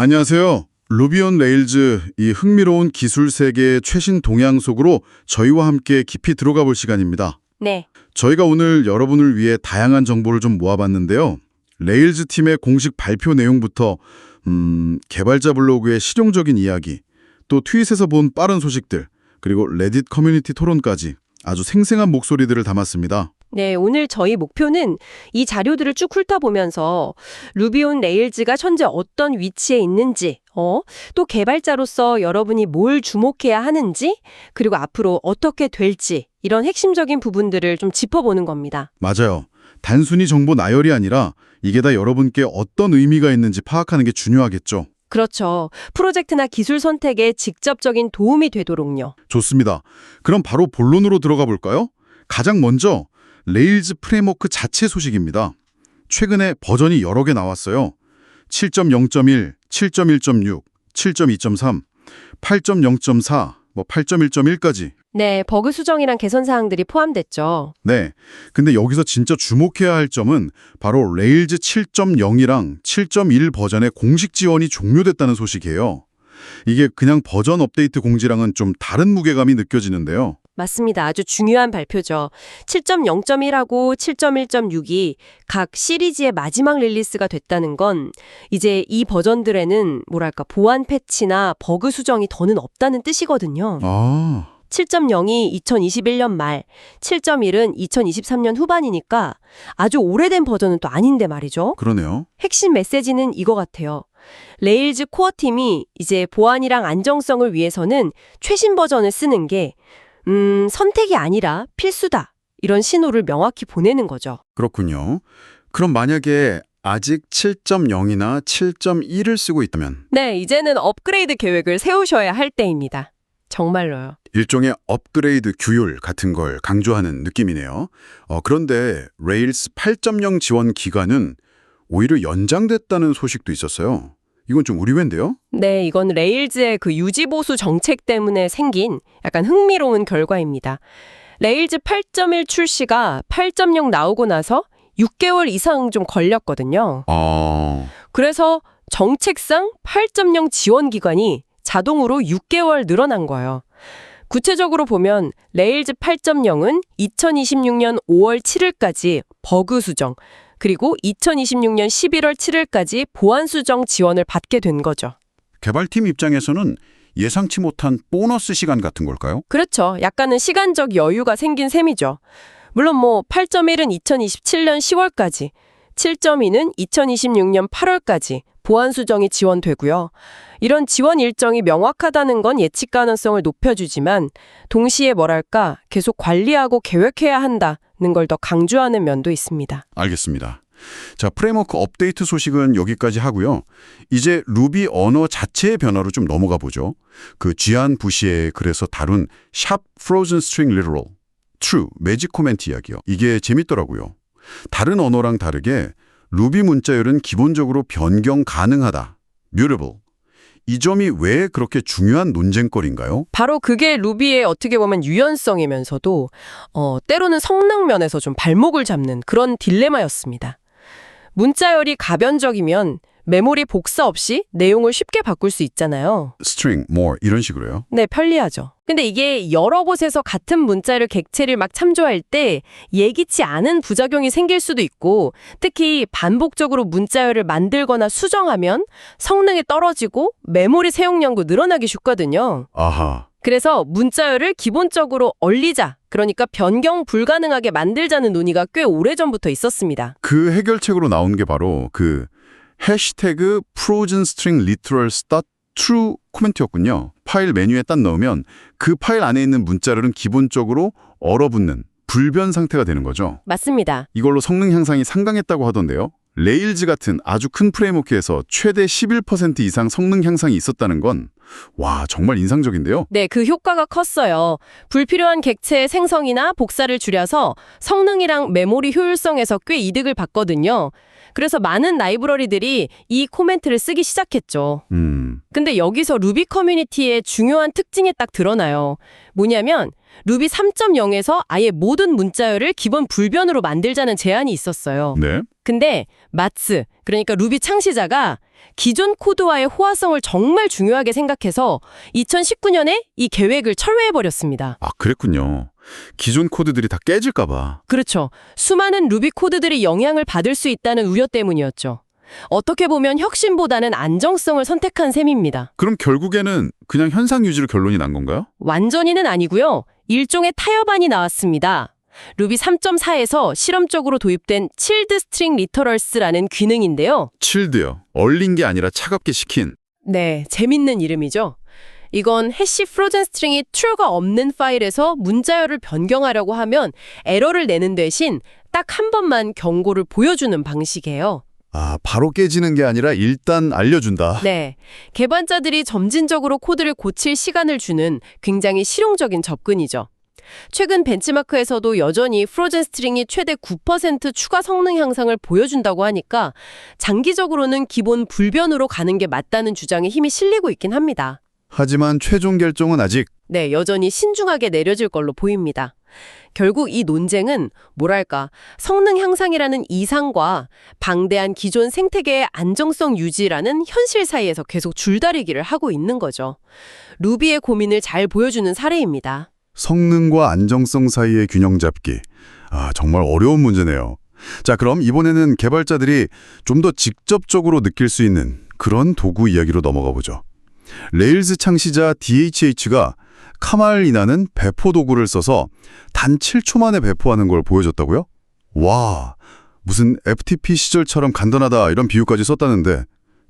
안녕하세요. 루비 온 레일즈, 이 흥미로운 기술 세계의 최신 동향 속으로 저희와 함께 깊이 들어가 볼 시간입니다. 네, 저희가 오늘 여러분을 위해 다양한 정보를 좀 모아봤는데요. 레일즈 팀의 공식 발표 내용부터 개발자 블로그의 실용적인 이야기, 또 트윗에서 본 빠른 소식들, 그리고 레딧 커뮤니티 토론까지 아주 생생한 목소리들을 담았습니다. 네, 오늘 저희 목표는 이 자료들을 쭉 훑어보면서 루비 온 레일즈가 현재 어떤 위치에 있는지, 또 개발자로서 여러분이 뭘 주목해야 하는지, 그리고 앞으로 어떻게 될지 이런 핵심적인 부분들을 좀 짚어보는 겁니다. 맞아요. 단순히 정보 나열이 아니라 이게 다 여러분께 어떤 의미가 있는지 파악하는 게 중요하겠죠. 그렇죠. 프로젝트나 기술 선택에 직접적인 도움이 되도록요. 좋습니다. 그럼 바로 본론으로 들어가 볼까요? 가장 먼저 레일즈 프레임워크 자체 소식입니다. 최근에 버전이 여러 개 나왔어요. 7.0.1, 7.1.6, 7.2.3, 8.0.4, 8.1.1까지. 네, 버그 수정이랑 개선 사항들이 포함됐죠. 네. 근데 여기서 진짜 주목해야 할 점은 바로 레일즈 7.0이랑 7.1 버전의 공식 지원이 종료됐다는 소식이에요. 이게 그냥 버전 업데이트 공지랑은 좀 다른 무게감이 느껴지는데요. 맞습니다. 아주 중요한 발표죠. 7.0.1하고 7.1.6이 각 시리즈의 마지막 릴리스가 됐다는 건 이제 이 버전들에는 뭐랄까 보안 패치나 버그 수정이 더는 없다는 뜻이거든요. 7.0이 2021년 말, 7.1은 2023년 후반이니까 아주 오래된 버전은 또 아닌데 말이죠. 그러네요. 핵심 메시지는 이거 같아요. 레일즈 코어 팀이 이제 보안이랑 안정성을 위해서는 최신 버전을 쓰는 게 선택이 아니라 필수다. 이런 신호를 명확히 보내는 거죠. 그렇군요. 그럼 만약에 아직 7.0이나 7.1을 쓰고 있다면 네, 이제는 업그레이드 계획을 세우셔야 할 때입니다. 정말로요. 일종의 업그레이드 규율 같은 걸 강조하는 느낌이네요. 그런데 레일스 8.0 지원 기간은 오히려 연장됐다는 소식도 있었어요. 이건 좀 의외인데요? 네, 이건 레일즈의 그 유지보수 정책 때문에 생긴 약간 흥미로운 결과입니다. 레일즈 8.1 출시가 8.0 나오고 나서 6개월 이상 좀 걸렸거든요. 그래서 정책상 8.0 지원 기간이 자동으로 6개월 늘어난 거예요. 구체적으로 보면 레일즈 8.0은 2026년 5월 7일까지 버그 수정, 그리고 2026년 11월 7일까지 보안 수정 지원을 받게 된 거죠. 개발팀 입장에서는 예상치 못한 보너스 시간 같은 걸까요? 그렇죠. 약간은 시간적 여유가 생긴 셈이죠. 물론 8.1은 2027년 10월까지, 7.2는 2026년 8월까지 보안 수정이 지원되고요. 이런 지원 일정이 명확하다는 건 예측 가능성을 높여주지만 동시에 뭐랄까 계속 관리하고 계획해야 한다는 걸 더 강조하는 면도 있습니다. 알겠습니다. 자, 프레임워크 업데이트 소식은 여기까지 하고요. 이제 루비 언어 자체의 변화로 좀 넘어가 보죠. 그 지안 부시의 글에서 다룬 샵 frozen string literal, true, 매직 코멘트 이야기요. 이게 재밌더라고요. 다른 언어랑 다르게 루비 문자열은 기본적으로 변경 가능하다, mutable. 이 점이 왜 그렇게 중요한 논쟁거리인가요? 바로 그게 루비의 어떻게 보면 유연성이면서도 때로는 성능 면에서 좀 발목을 잡는 그런 딜레마였습니다. 문자열이 가변적이면 메모리 복사 없이 내용을 쉽게 바꿀 수 있잖아요. string, more 이런 식으로요. 네, 편리하죠. 근데 이게 여러 곳에서 같은 문자열 객체를 막 참조할 때 예기치 않은 부작용이 생길 수도 있고 특히 반복적으로 문자열을 만들거나 수정하면 성능이 떨어지고 메모리 사용량도 늘어나기 쉽거든요. 아하. 그래서 문자열을 기본적으로 얼리자, 그러니까 변경 불가능하게 만들자는 논의가 꽤 오래전부터 있었습니다. 그 해결책으로 나온 게 바로 그 해시태그 frozen string literal true 코멘트였군요. 파일 메뉴에 딱 넣으면 그 파일 안에 있는 문자열은 기본적으로 얼어붙는 불변 상태가 되는 거죠. 맞습니다. 이걸로 성능 향상이 상당했다고 하던데요. 레일즈 같은 아주 큰 프레임워크에서 최대 11% 이상 성능 향상이 있었다는 건 와, 정말 인상적인데요. 네, 그 효과가 컸어요. 불필요한 객체의 생성이나 복사를 줄여서 성능이랑 메모리 효율성에서 꽤 이득을 봤거든요. 그래서 많은 라이브러리들이 이 코멘트를 쓰기 시작했죠. 근데 여기서 루비 커뮤니티의 중요한 특징이 딱 드러나요. 뭐냐면 루비 3.0에서 아예 모든 문자열을 기본 불변으로 만들자는 제안이 있었어요. 네. 근데 마츠, 그러니까 루비 창시자가 기존 코드와의 호화성을 정말 중요하게 생각해서 2019년에 이 계획을 철회해버렸습니다. 아, 그랬군요. 기존 코드들이 다 깨질까 봐. 그렇죠. 수많은 루비 코드들이 영향을 받을 수 있다는 우려 때문이었죠. 어떻게 보면 혁신보다는 안정성을 선택한 셈입니다. 그럼 결국에는 그냥 현상 유지로 결론이 난 건가요? 완전히는 아니고요. 일종의 타협안이 나왔습니다. 루비 3.4에서 실험적으로 도입된 칠드 스트링 리터럴스라는 기능인데요. 칠드요. 얼린 게 아니라 차갑게 식힌. 네, 재밌는 이름이죠. 이건 해시 프로즌 스트링이 true가 없는 파일에서 문자열을 변경하려고 하면 에러를 내는 대신 딱 한 번만 경고를 보여주는 방식이에요. 아, 바로 깨지는 게 아니라 일단 알려준다. 네, 개발자들이 점진적으로 코드를 고칠 시간을 주는 굉장히 실용적인 접근이죠. 최근 벤치마크에서도 여전히 프로즌 스트링이 최대 9% 추가 성능 향상을 보여준다고 하니까 장기적으로는 기본 불변으로 가는 게 맞다는 주장에 힘이 실리고 있긴 합니다. 하지만 최종 결정은 아직. 네, 여전히 신중하게 내려질 걸로 보입니다. 결국 이 논쟁은 뭐랄까 성능 향상이라는 이상과 방대한 기존 생태계의 안정성 유지라는 현실 사이에서 계속 줄다리기를 하고 있는 거죠. 루비의 고민을 잘 보여주는 사례입니다. 성능과 안정성 사이의 균형 잡기. 아, 정말 어려운 문제네요. 자, 그럼 이번에는 개발자들이 좀 더 직접적으로 느낄 수 있는 그런 도구 이야기로 넘어가 보죠. 레일즈 창시자 DHH가 카말이라는 배포 도구를 써서 단 7초 만에 배포하는 걸 보여줬다고요? 와, 무슨 FTP 시절처럼 간단하다 이런 비유까지 썼다는데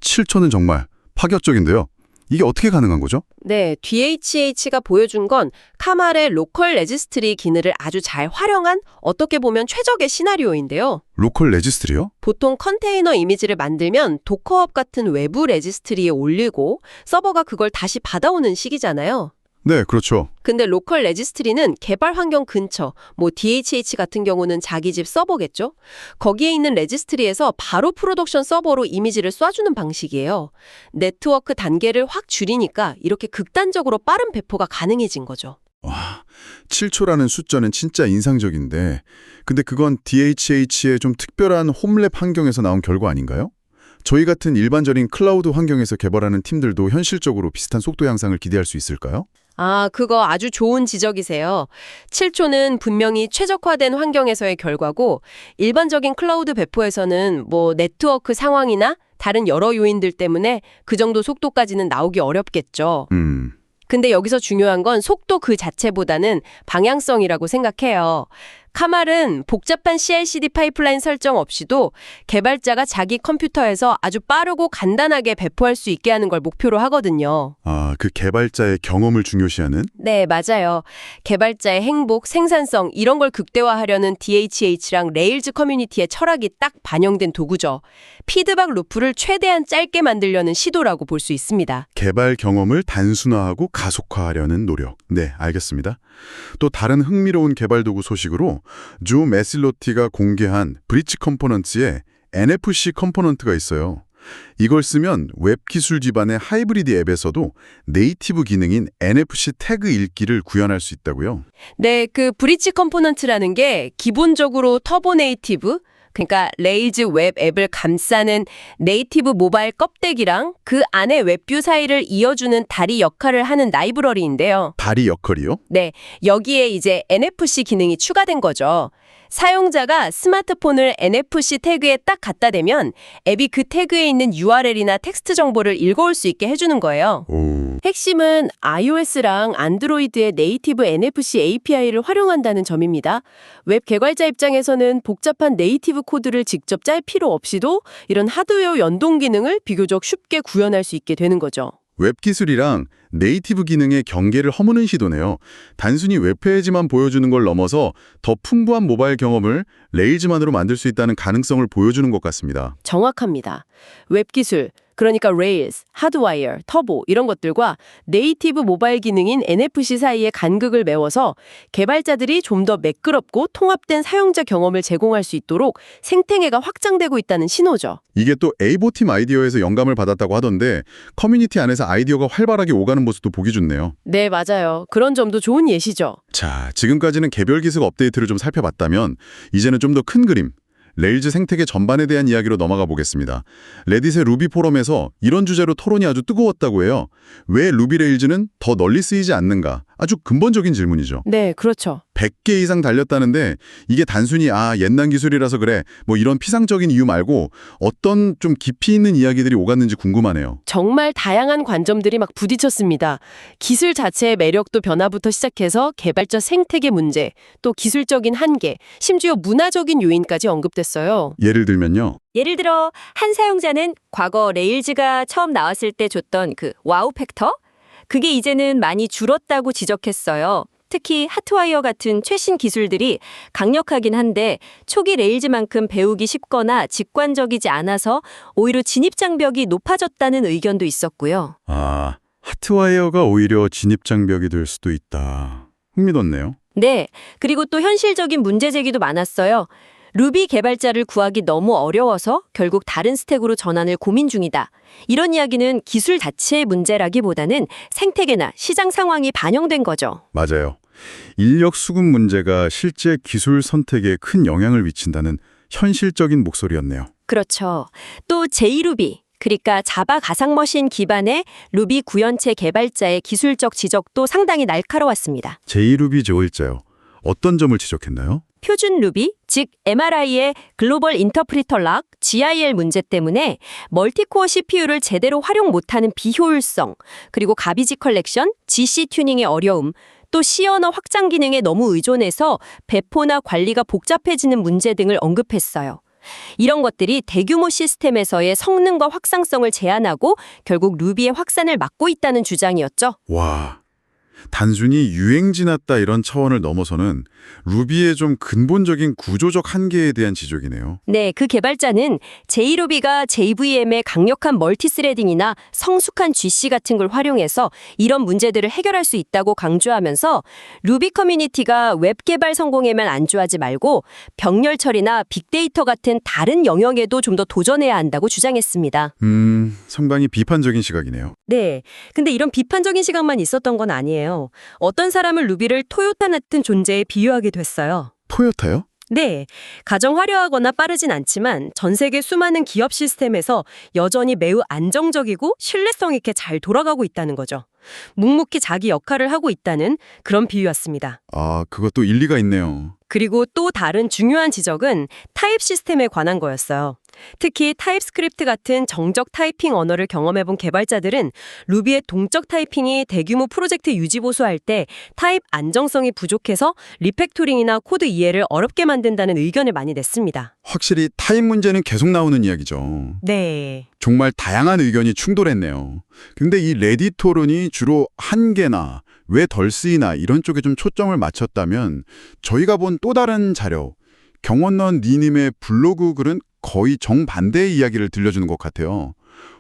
7초는 정말 파격적인데요. 이게 어떻게 가능한 거죠? 네, DHH가 보여준 건 카말의 로컬 레지스트리 기능을 아주 잘 활용한 어떻게 보면 최적의 시나리오인데요. 로컬 레지스트리요? 보통 컨테이너 이미지를 만들면 도커업 같은 외부 레지스트리에 올리고 서버가 그걸 다시 받아오는 식이잖아요. 네, 그렇죠. 근데 로컬 레지스트리는 개발 환경 근처, DHH 같은 경우는 자기 집 서버겠죠? 거기에 있는 레지스트리에서 바로 프로덕션 서버로 이미지를 쏴주는 방식이에요. 네트워크 단계를 확 줄이니까 이렇게 극단적으로 빠른 배포가 가능해진 거죠. 와, 7초라는 숫자는 진짜 인상적인데 근데 그건 DHH의 좀 특별한 홈랩 환경에서 나온 결과 아닌가요? 저희 같은 일반적인 클라우드 환경에서 개발하는 팀들도 현실적으로 비슷한 속도 향상을 기대할 수 있을까요? 아, 그거 아주 좋은 지적이세요. 7초는 분명히 최적화된 환경에서의 결과고 일반적인 클라우드 배포에서는 네트워크 상황이나 다른 여러 요인들 때문에 그 정도 속도까지는 나오기 어렵겠죠. 근데 여기서 중요한 건 속도 그 자체보다는 방향성이라고 생각해요. 카말은 복잡한 CI/CD 파이프라인 설정 없이도 개발자가 자기 컴퓨터에서 아주 빠르고 간단하게 배포할 수 있게 하는 걸 목표로 하거든요. 아, 그 개발자의 경험을 중요시하는? 네, 맞아요. 개발자의 행복, 생산성 이런 걸 극대화하려는 DHH랑 레일즈 커뮤니티의 철학이 딱 반영된 도구죠. 피드백 루프를 최대한 짧게 만들려는 시도라고 볼 수 있습니다. 개발 경험을 단순화하고 가속화하려는 노력. 네, 알겠습니다. 또 다른 흥미로운 개발 도구 소식으로 조 메실로티가 공개한 브릿지 컴포넌트에 NFC 컴포넌트가 있어요. 이걸 쓰면 웹 기술 기반의 하이브리드 앱에서도 네이티브 기능인 NFC 태그 읽기를 구현할 수 있다고요. 네, 그 브릿지 컴포넌트라는 게 기본적으로 터보 네이티브, 그러니까 레일즈 웹 앱을 감싸는 네이티브 모바일 껍데기랑 그 안에 웹뷰 사이를 이어주는 다리 역할을 하는 라이브러리인데요. 다리 역할이요? 네, 여기에 이제 NFC 기능이 추가된 거죠. 사용자가 스마트폰을 NFC 태그에 딱 갖다 대면 앱이 그 태그에 있는 URL이나 텍스트 정보를 읽어올 수 있게 해주는 거예요. 오, 핵심은 iOS랑 안드로이드의 네이티브 NFC API를 활용한다는 점입니다. 웹 개발자 입장에서는 복잡한 네이티브 코드를 직접 짤 필요 없이도 이런 하드웨어 연동 기능을 비교적 쉽게 구현할 수 있게 되는 거죠. 웹 기술이랑 네이티브 기능의 경계를 허무는 시도네요. 단순히 웹페이지만 보여주는 걸 넘어서 더 풍부한 모바일 경험을 레일즈만으로 만들 수 있다는 가능성을 보여주는 것 같습니다. 정확합니다. 웹 기술, 그러니까 레일즈, 하드와이어, 터보 이런 것들과 네이티브 모바일 기능인 NFC 사이의 간극을 메워서 개발자들이 좀 더 매끄럽고 통합된 사용자 경험을 제공할 수 있도록 생태계가 확장되고 있다는 신호죠. 이게 또 에이보팀 아이디어에서 영감을 받았다고 하던데 커뮤니티 안에서 아이디어가 활발하게 오가는 모습도 보기 좋네요. 네, 맞아요. 그런 점도 좋은 예시죠. 자, 지금까지는 개별 기술 업데이트를 좀 살펴봤다면 이제는 좀 더 큰 그림, 레일즈 생태계 전반에 대한 이야기로 넘어가 보겠습니다. 레딧의 루비 포럼에서 이런 주제로 토론이 아주 뜨거웠다고 해요. 왜 루비 레일즈는 더 널리 쓰이지 않는가? 아주 근본적인 질문이죠. 네, 그렇죠. 100개 이상 달렸다는데 이게 단순히 옛날 기술이라서 그래 뭐 이런 피상적인 이유 말고 어떤 좀 깊이 있는 이야기들이 오갔는지 궁금하네요. 정말 다양한 관점들이 막 부딪혔습니다. 기술 자체의 매력도 변화부터 시작해서 개발자 생태계 문제, 또 기술적인 한계, 심지어 문화적인 요인까지 언급됐어요. 예를 들면요. 예를 들어 한 사용자는 과거 레일즈가 처음 나왔을 때 줬던 그 와우 팩터? 그게 이제는 많이 줄었다고 지적했어요. 특히 하트와이어 같은 최신 기술들이 강력하긴 한데 초기 레일즈만큼 배우기 쉽거나 직관적이지 않아서 오히려 진입장벽이 높아졌다는 의견도 있었고요. 하트와이어가 오히려 진입장벽이 될 수도 있다. 흥미롭네요. 네, 그리고 또 현실적인 문제 제기도 많았어요. 루비 개발자를 구하기 너무 어려워서 결국 다른 스택으로 전환을 고민 중이다. 이런 이야기는 기술 자체의 문제라기보다는 생태계나 시장 상황이 반영된 거죠. 맞아요. 인력 수급 문제가 실제 기술 선택에 큰 영향을 미친다는 현실적인 목소리였네요. 그렇죠. 또 제이루비, 그러니까 자바 가상머신 기반의 루비 구현체 개발자의 기술적 지적도 상당히 날카로웠습니다. 제이루비 조일자요. 어떤 점을 지적했나요? 표준 루비, 즉 MRI의 글로벌 인터프리터 락, GIL 문제 때문에 멀티코어 CPU를 제대로 활용 못하는 비효율성, 그리고 가비지 컬렉션, GC 튜닝의 어려움, 또 C 언어 확장 기능에 너무 의존해서 배포나 관리가 복잡해지는 문제 등을 언급했어요. 이런 것들이 대규모 시스템에서의 성능과 확장성을 제한하고 결국 루비의 확산을 막고 있다는 주장이었죠. 와, 단순히 유행 지났다 이런 차원을 넘어서는 루비의 좀 근본적인 구조적 한계에 대한 지적이네요. 네, 그 개발자는 JRuby가 JVM의 강력한 멀티스레딩이나 성숙한 GC 같은 걸 활용해서 이런 문제들을 해결할 수 있다고 강조하면서 루비 커뮤니티가 웹 개발 성공에만 안주하지 말고 병렬 처리나 빅데이터 같은 다른 영역에도 좀 더 도전해야 한다고 주장했습니다. 상당히 비판적인 시각이네요. 네, 근데 이런 비판적인 시각만 있었던 건 아니에요. 어떤 사람은 루비를 토요타 같은 존재에 비유하게 됐어요. 토요타요? 네, 가장 화려하거나 빠르진 않지만 전 세계 수많은 기업 시스템에서 여전히 매우 안정적이고 신뢰성 있게 잘 돌아가고 있다는 거죠. 묵묵히 자기 역할을 하고 있다는 그런 비유였습니다. 그것도 일리가 있네요. 그리고 또 다른 중요한 지적은 타입 시스템에 관한 거였어요. 특히 타입스크립트 같은 정적 타이핑 언어를 경험해본 개발자들은 루비의 동적 타이핑이 대규모 프로젝트 유지 보수할 때 타입 안정성이 부족해서 리팩토링이나 코드 이해를 어렵게 만든다는 의견을 많이 냈습니다. 확실히 타입 문제는 계속 나오는 이야기죠. 네. 정말 다양한 의견이 충돌했네요. 근데 이 레딧 토론이 주로 한계나 왜 덜 쓰이나 이런 쪽에 좀 초점을 맞췄다면 저희가 본 또 다른 자료, 경원넌 니님의 블로그 글은 거의 정반대의 이야기를 들려주는 것 같아요.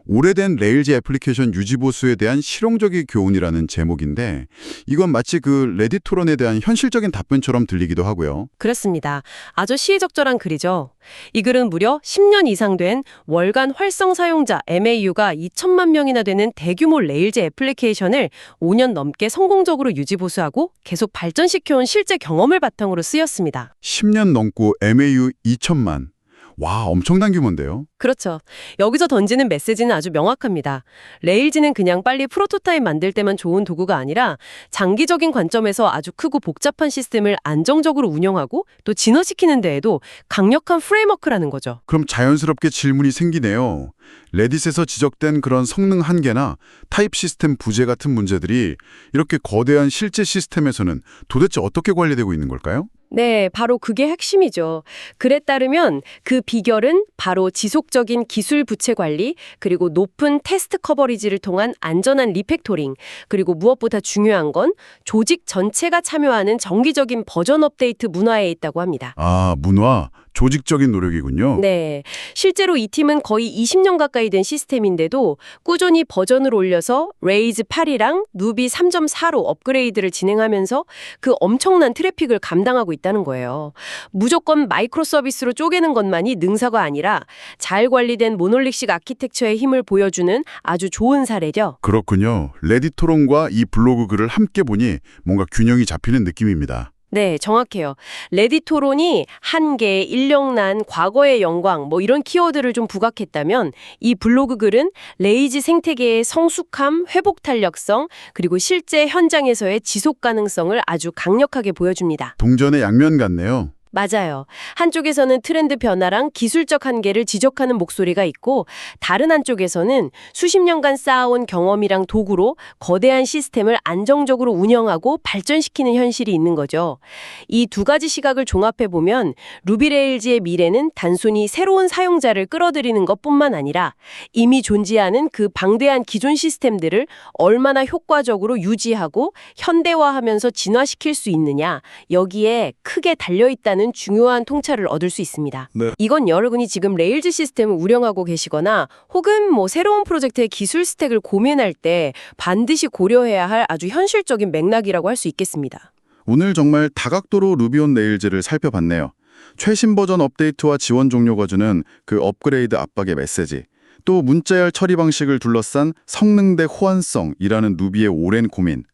오래된 레일즈 애플리케이션 유지 보수에 대한 실용적인 교훈이라는 제목인데 이건 마치 그 레딧 토론에 대한 현실적인 답변처럼 들리기도 하고요. 그렇습니다. 아주 시의적절한 글이죠. 이 글은 무려 10년 이상 된 월간 활성 사용자 MAU가 2천만 명이나 되는 대규모 레일즈 애플리케이션을 5년 넘게 성공적으로 유지 보수하고 계속 발전시켜온 실제 경험을 바탕으로 쓰였습니다. 10년 넘고 MAU 2천만. 와, 엄청난 규모인데요. 그렇죠. 여기서 던지는 메시지는 아주 명확합니다. 레일즈는 그냥 빨리 프로토타입 만들 때만 좋은 도구가 아니라 장기적인 관점에서 아주 크고 복잡한 시스템을 안정적으로 운영하고 또 진화시키는 데에도 강력한 프레임워크라는 거죠. 그럼 자연스럽게 질문이 생기네요. 레딧에서 지적된 그런 성능 한계나 타입 시스템 부재 같은 문제들이 이렇게 거대한 실제 시스템에서는 도대체 어떻게 관리되고 있는 걸까요? 네, 바로 그게 핵심이죠. 글에 따르면 그 비결은 바로 지속적인 기술 부채 관리, 그리고 높은 테스트 커버리지를 통한 안전한 리팩토링, 그리고 무엇보다 중요한 건 조직 전체가 참여하는 정기적인 버전 업데이트 문화에 있다고 합니다. 문화, 조직적인 노력이군요. 네, 실제로 이 팀은 거의 20년 가까이 된 시스템인데도 꾸준히 버전을 올려서 레이즈 8이랑 누비 3.4로 업그레이드를 진행하면서 그 엄청난 트래픽을 감당하고 있다는 거예요. 무조건 마이크로 서비스로 쪼개는 것만이 능사가 아니라 잘 관리된 모놀릭식 아키텍처의 힘을 보여주는 아주 좋은 사례죠. 그렇군요. 레딧 토론과 이 블로그 글을 함께 보니 뭔가 균형이 잡히는 느낌입니다. 네, 정확해요. 레딧 토론이 한계, 인력난, 과거의 영광 뭐 이런 키워드를 좀 부각했다면 이 블로그 글은 레이지 생태계의 성숙함, 회복 탄력성, 그리고 실제 현장에서의 지속 가능성을 아주 강력하게 보여줍니다. 동전의 양면 같네요. 맞아요. 한쪽에서는 트렌드 변화랑 기술적 한계를 지적하는 목소리가 있고 다른 한쪽에서는 수십 년간 쌓아온 경험이랑 도구로 거대한 시스템을 안정적으로 운영하고 발전시키는 현실이 있는 거죠. 이 두 가지 시각을 종합해보면 루비레일즈의 미래는 단순히 새로운 사용자를 끌어들이는 것뿐만 아니라 이미 존재하는 그 방대한 기존 시스템들을 얼마나 효과적으로 유지하고 현대화하면서 진화시킬 수 있느냐, 여기에 크게 달려있다는 중요한 통찰을 얻을 수 있습니다. 네. 이건 여러분이 지금 레일즈 시스템을 운영하고 계시거나 혹은 새로운 프로젝트의 기술 스택을 고민할 때 반드시 고려해야 할 아주 현실적인 맥락이라고 할 수 있겠습니다. 오늘 정말 다각도로 루비 온 레일즈를 살펴봤네요. 최신 버전 업데이트와 지원 종료가 주는 그 업그레이드 압박의 메시지, 또 문자열 처리 방식을 둘러싼 성능 대 호환성이라는 루비의 오랜 고민,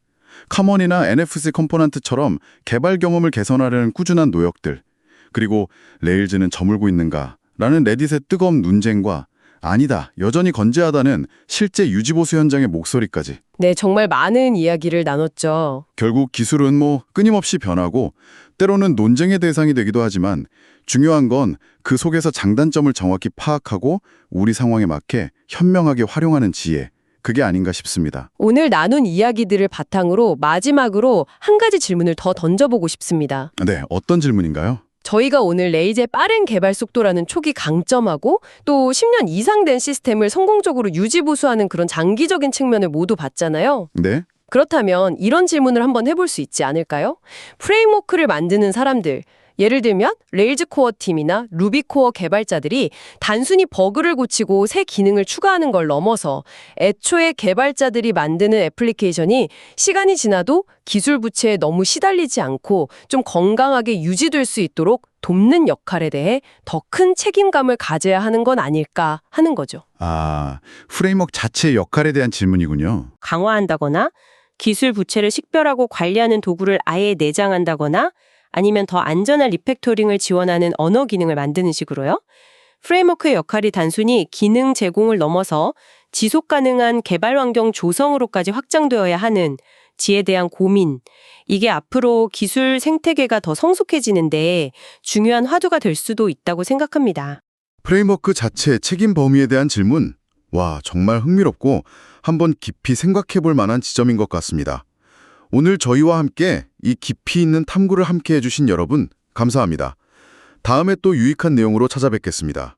커먼이나 NFC 컴포넌트처럼 개발 경험을 개선하려는 꾸준한 노력들, 그리고 레일즈는 저물고 있는가라는 레딧의 뜨거운 논쟁과 아니다, 여전히 건재하다는 실제 유지보수 현장의 목소리까지. 네, 정말 많은 이야기를 나눴죠. 결국 기술은 끊임없이 변하고 때로는 논쟁의 대상이 되기도 하지만 중요한 건 그 속에서 장단점을 정확히 파악하고 우리 상황에 맞게 현명하게 활용하는 지혜, 그게 아닌가 싶습니다. 오늘 나눈 이야기들을 바탕으로 마지막으로 한 가지 질문을 더 던져보고 싶습니다. 네, 어떤 질문인가요? 저희가 오늘 레이즈의 빠른 개발 속도라는 초기 강점하고 또 10년 이상 된 시스템을 성공적으로 유지보수하는 그런 장기적인 측면을 모두 봤잖아요. 네? 그렇다면 이런 질문을 한번 해볼 수 있지 않을까요? 프레임워크를 만드는 사람들, 예를 들면 레일즈 코어 팀이나 루비 코어 개발자들이 단순히 버그를 고치고 새 기능을 추가하는 걸 넘어서 애초에 개발자들이 만드는 애플리케이션이 시간이 지나도 기술 부채에 너무 시달리지 않고 좀 건강하게 유지될 수 있도록 돕는 역할에 대해 더 큰 책임감을 가져야 하는 건 아닐까 하는 거죠. 아, 프레임워크 자체의 역할에 대한 질문이군요. 강화한다거나 기술 부채를 식별하고 관리하는 도구를 아예 내장한다거나 아니면 더 안전한 리팩토링을 지원하는 언어 기능을 만드는 식으로요. 프레임워크의 역할이 단순히 기능 제공을 넘어서 지속 가능한 개발 환경 조성으로까지 확장되어야 하는 지에 대한 고민, 이게 앞으로 기술 생태계가 더 성숙해지는데 중요한 화두가 될 수도 있다고 생각합니다. 프레임워크 자체의 책임 범위에 대한 질문, 와, 정말 흥미롭고 한번 깊이 생각해 볼 만한 지점인 것 같습니다. 오늘 저희와 함께 이 깊이 있는 탐구를 함께 해주신 여러분, 감사합니다. 다음에 또 유익한 내용으로 찾아뵙겠습니다.